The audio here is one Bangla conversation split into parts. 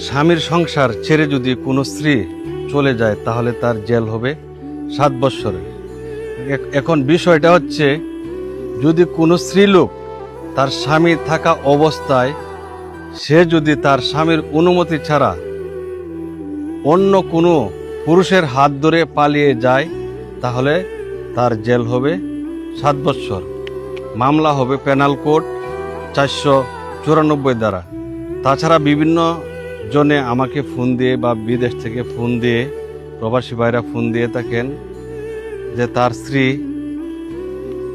স্বামীর সংসার ছেড়ে যদি কোনো স্ত্রী চলে যায় তাহলে তার জেল হবে 7 বৎসরের। এখন বিষয়টা হচ্ছে, যদি কোনো স্ত্রীলোক তার স্বামী থাকা অবস্থায় সে যদি তার স্বামীর অনুমতি ছাড়া অন্য কোনো পুরুষের হাত ধরে পালিয়ে যায় তাহলে তার জেল হবে 7 বৎসর। মামলা হবে পেনাল কোড 494 দ্বারা। তাছাড়া বিভিন্ন জনে আমাকে ফোন দিয়ে বা বিদেশ থেকে ফোন দিয়ে, প্রবাসী ভাইরা ফোন দিয়ে থাকেন যে তার স্ত্রী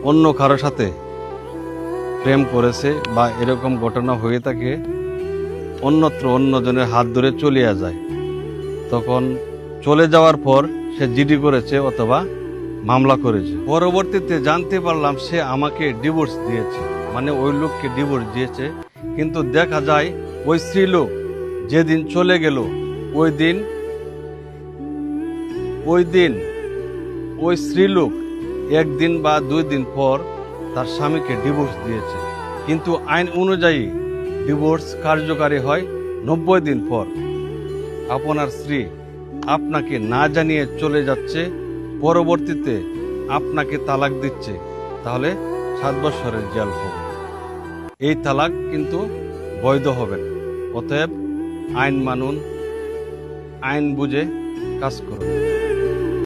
অন্য কারো সাথে প্রেম করেছে বা এরকম ঘটনা হয়ে থাকে, অন্যত্র অন্যজনের হাত ধরে চলিয়া যায়। তখন চলে যাওয়ার পর সে জিডি করেছে অথবা মামলা করেছে। পরবর্তীতে জানতে পারলাম সে আমাকে ডিভোর্স দিয়েছে, মানে ওই লোককে ডিভোর্স দিয়েছে। কিন্তু দেখা যায় ওই স্ত্রীলোক যেদিন চলে গেল ওই দিন ওই স্ত্রীলোক 1 দিন বা 2 দিন পর তার স্বামীকে ডিভোর্স দিয়েছে। কিন্তু আইন অনুযায়ী ডিভোর্স কার্যকারী হয় 90 দিন পর। আপনার স্ত্রী আপনাকে না জানিয়ে চলে যাচ্ছে, পরবর্তীতে আপনাকে তালাক দিচ্ছে, তাহলে 7 বৎসরের জেল হবে। এই তালাক কিন্তু বৈধ হবে না। অতএব আইন মানুন, আইন বুঝে কাজ করুন।